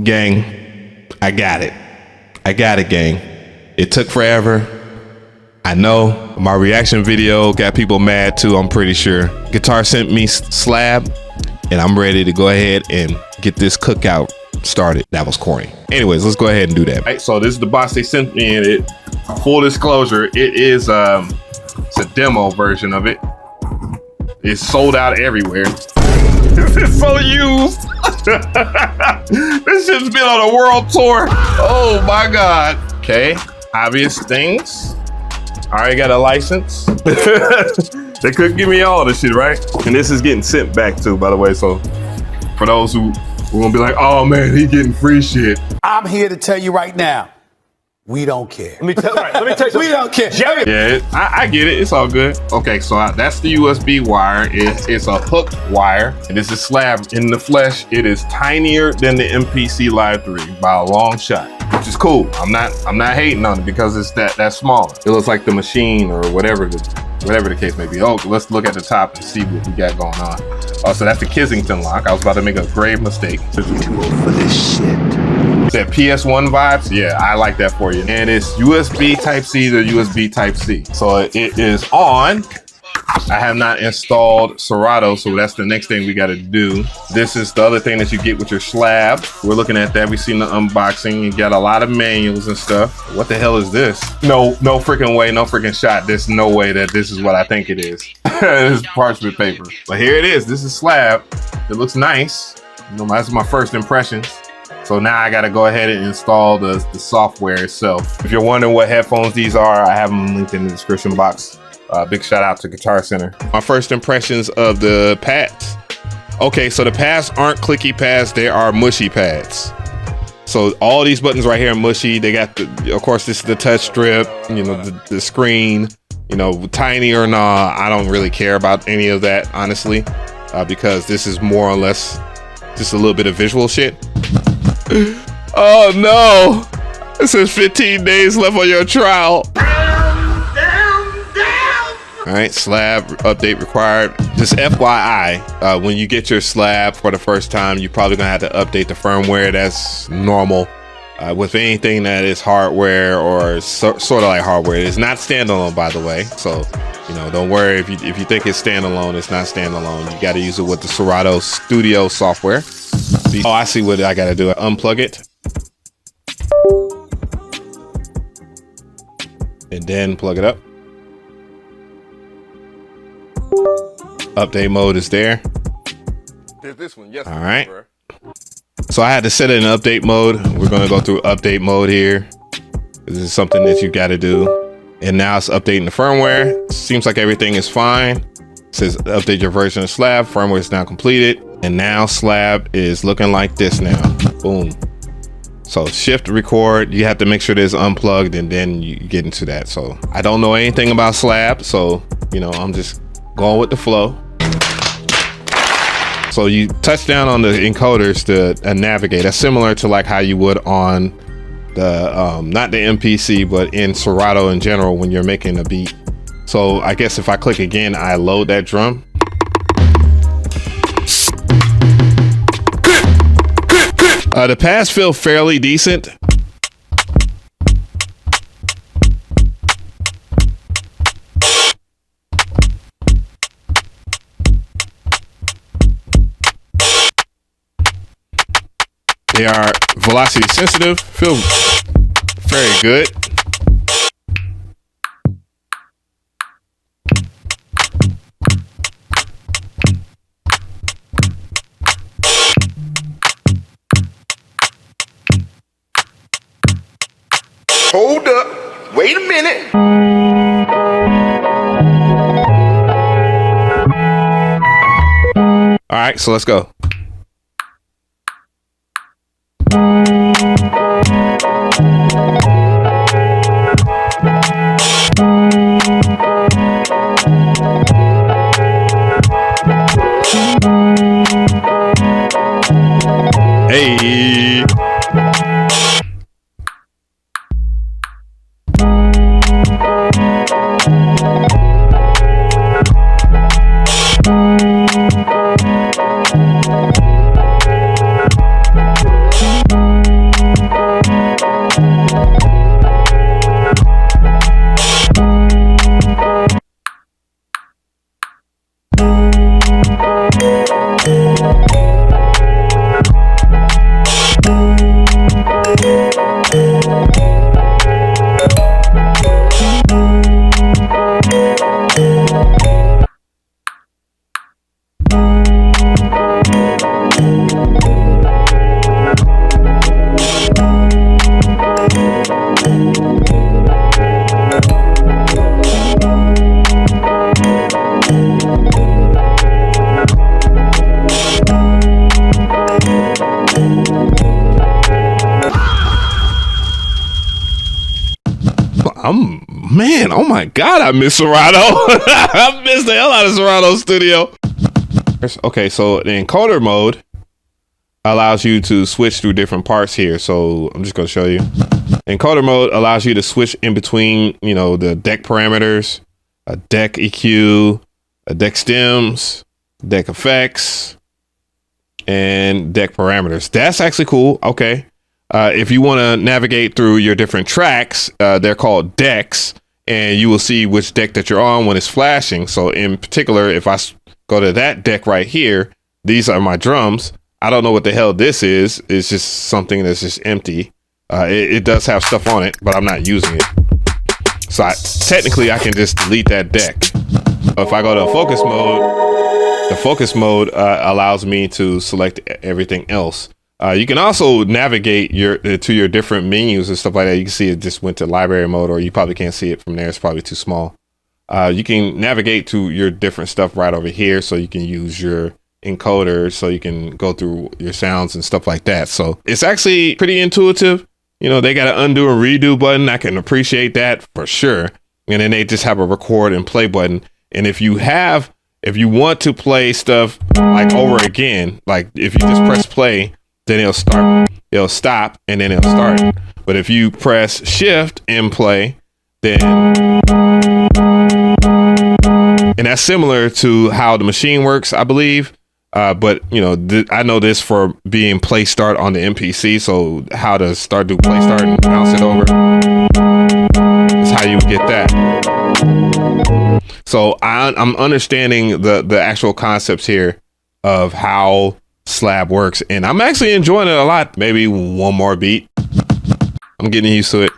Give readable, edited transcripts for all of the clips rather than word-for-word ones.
Gang, I got it. I got it, gang. It took forever. I know. My reaction video got people mad too, I'm pretty sure. Guitar sent me slab, and I'm ready to go ahead and get this cookout started. That was corny. Anyways, let's go ahead and do that. All right, so this is the box they sent me, and it, full disclosure, it is it's a demo version of it. It's sold out everywhere. This is so used. This shit's been on a world tour. Oh my God. Okay, obvious things. I already got a license. They couldn't give me all this shit, right? And this is getting sent back too, by the way. So for those who are gonna be like, oh man, he getting free shit. I'm here to tell you right now, we don't care. Let me tell you. We don't care. Yeah, I get it. It's all good. Okay, so that's the USB wire. It's a hooked wire, and this is slab. In the flesh, it is tinier than the MPC Live 3 by a long shot, which is cool. I'm not hating on it because it's that small. It looks like the machine or whatever the case may be. Oh, let's look at the top and see what we got going on. Oh, so that's the Kissington lock. I was about to make a grave mistake. Too old for this shit. That PS1 vibes, yeah, I like that for you. And it's USB Type-C to USB Type-C. So it is on. I have not installed Serato, so that's the next thing we got to do. This is the other thing that you get with your slab. We're looking at that. We've seen the unboxing. You got a lot of manuals and stuff. What the hell is this? No freaking way, no freaking shot. There's no way that this is what I think it is. It's parchment paper. But here it is. This is slab. It looks nice. You know, that's my first impressions. So now I gotta go ahead and install the software itself. If you're wondering what headphones these are, I have them linked in the description box. Big shout out to Guitar Center. My first impressions of the pads. Okay, so the pads aren't clicky pads, they are mushy pads. So all these buttons right here are mushy. They got of course this is the touch strip, you know, the screen, you know, tiny or not, I don't really care about any of that, honestly, because this is more or less just a little bit of visual shit. Oh no! It says 15 days left on your trial. All right, slab update required. Just FYI, when you get your slab for the first time, you're probably gonna have to update the firmware. That's normal. With anything that is hardware or sort of like hardware, it's not standalone, by the way. So, you know, don't worry if you think it's standalone. It's not standalone. You got to use it with the Serato Studio software. Oh, I see what I got to do. Unplug it, and then plug it up. Update mode is there. There's this one, yes. All right. So I had to set it in update mode. We're gonna go through update mode here. This is something that you got to do. And now it's updating the firmware. Seems like everything is fine. It says update your version of slab. Firmware is now completed. And now slab is looking like this now. Boom. So shift record. You have to make sure that it's unplugged and then you get into that. So I don't know anything about slab. So, you know, I'm just going with the flow. So you touch down on the encoders to navigate. That's similar to like how you would on the, not the MPC, but in Serato in general when you're making a beat. So I guess if I click again, I load that drum. The pads feel fairly decent. They are velocity sensitive, feel very good. Hold up. Wait a minute. All right, so let's go. Hey. man, oh my God, I miss Serato. I miss the hell out of Serato Studio. Okay, so the encoder mode allows you to switch through different parts here. So I'm just gonna show you. Encoder mode allows you to switch in between, you know, the deck parameters, a deck EQ, a deck stems, deck effects, and deck parameters. That's actually cool. Okay. If you want to navigate through your different tracks, they're called decks, and you will see which deck that you're on when it's flashing. So in particular, if I go to that deck right here, these are my drums. I don't know what the hell this is. It's just something that's just empty. It does have stuff on it, but I'm not using it. So technically I can just delete that deck. If I go to focus mode, the focus mode allows me to select everything else. You can also navigate to your different menus and stuff like that. You can see it just went to library mode, or you probably can't see it from there. It's probably too small. You can navigate to your different stuff right over here. So you can use your encoder, so you can go through your sounds and stuff like that. So it's actually pretty intuitive. You know, they got an undo and redo button. I can appreciate that for sure. And then they just have a record and play button. And if you want to play stuff like over again, like if you just press play, then it'll stop, and then it'll start. But if you press shift and play, then, and that's similar to how the machine works, I believe. But you know, I know this for being play start on the MPC. So how to do play start and bounce it over is how you get that. So I'm understanding the actual concepts here of how Slab works, and I'm actually enjoying it a lot. Maybe one more beat. I'm getting used to it.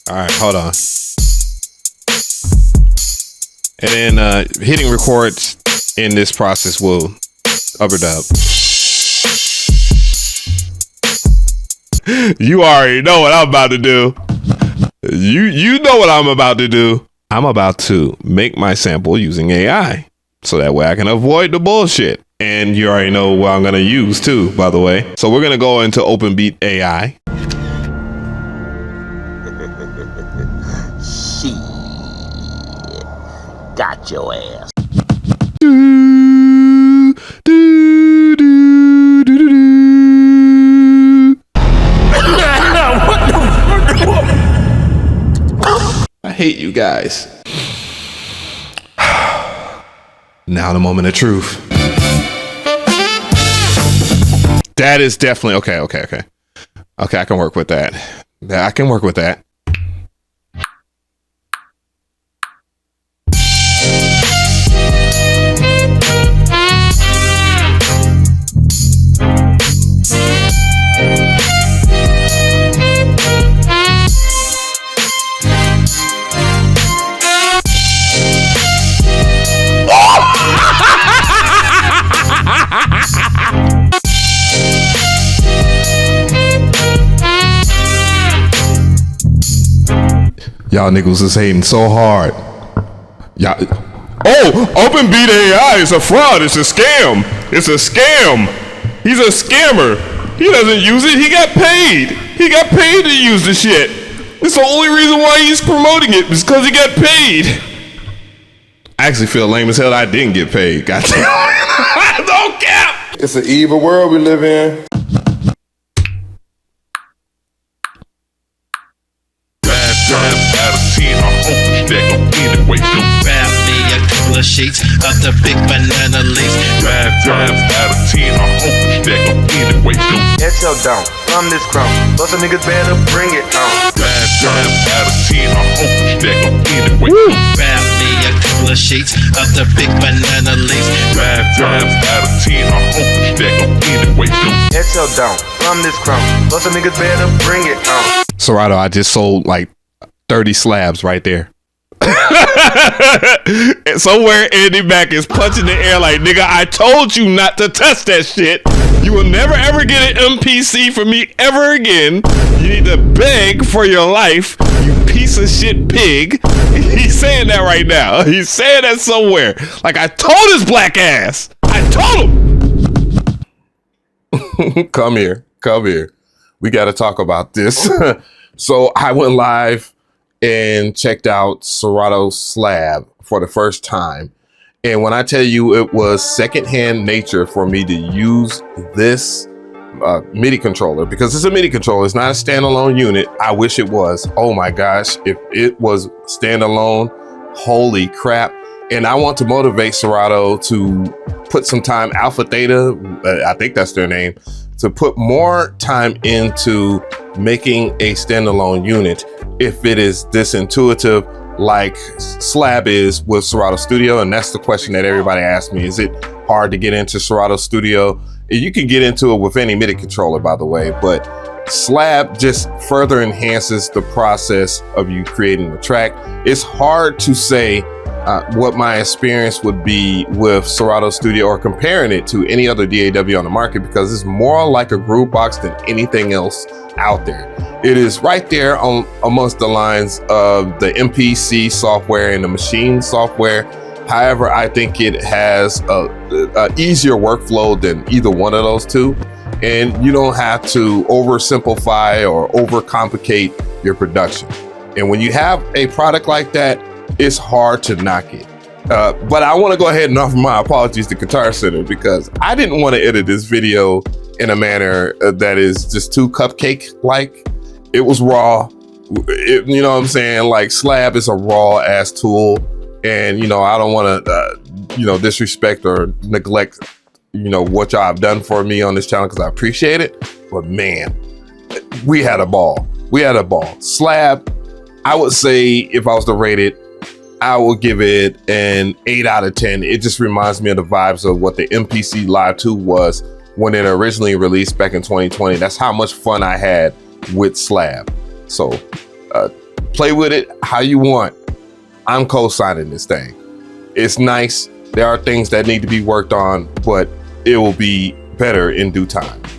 All right, hold on. And then hitting record in this process will overdub. You already know what I'm about to do. You know what I'm about to do. I'm about to make my sample using AI, so that way I can avoid the bullshit. And you already know what I'm gonna use too, by the way. So we're gonna go into OpenBeat AI. Shit. Got your ass. I hate you guys. Now the moment of truth. That is definitely okay. Okay, I can work with that. I can work with that. Y'all niggas is hating so hard. Y'all. Oh, OpenBeat AI is a fraud. It's a scam. It's a scam. He's a scammer. He doesn't use it. He got paid. He got paid to use the shit. It's the only reason why he's promoting it, is because he got paid. I actually feel lame as hell that I didn't get paid. Goddamn. Don't cap. It's an evil world we live in. stack them anyway. Grab me a couple of sheets of the big banana leaves. 9 times out of 10, I hope you stack them anyway. Head your down, from this crumb. But some niggas better bring it on. 9 times out of 10, I hope you stack them anyway. Grab me a couple of sheets of the big banana leaves. 9 times out of 10, I hope you stack them anyway. Head your down, from this crumb. But some niggas better bring it on. Serato, I just sold like 30 slabs right there. And somewhere Andy Mack is punching the air like, nigga, I told you not to touch that shit. You will never ever get an MPC from me ever again. You need to beg for your life, you piece of shit pig. He's saying that right now. He's saying that somewhere. Like, I told his black ass. I told him. Come here. We got to talk about this. So I went live and checked out Serato SLAB for the first time. And when I tell you it was secondhand nature for me to use this MIDI controller, because it's a MIDI controller, it's not a standalone unit. I wish it was. Oh my gosh, if it was standalone, holy crap. And I want to motivate Serato to put some time, Alpha Theta, I think that's their name, to put more time into making a standalone unit if it is this intuitive like SLAB is with Serato Studio. And that's the question that everybody asks me. Is it hard to get into Serato Studio? You can get into it with any MIDI controller, by the way, but SLAB just further enhances the process of you creating the track. It's hard to say what my experience would be with Serato Studio or comparing it to any other DAW on the market, because it's more like a groove box than anything else out there. It is right there on amongst the lines of the MPC software and the machine software. However, I think it has a easier workflow than either one of those two. And you don't have to oversimplify or overcomplicate your production. And when you have a product like that, it's hard to knock it. But I want to go ahead and offer my apologies to Guitar Center, because I didn't want to edit this video in a manner that is just too cupcake-like. It was raw. You know what I'm saying? Like, SLAB is a raw ass tool. And, you know, I don't want to, disrespect or neglect, what y'all have done for me on this channel, because I appreciate it. But man, we had a ball. SLAB, I would say if I was to rate it, I will give it an 8 out of 10. It just reminds me of the vibes of what the MPC Live 2 was when it originally released back in 2020. That's how much fun I had with SLAB. So play with it how you want. I'm co-signing this thing. It's nice. There are things that need to be worked on, but it will be better in due time.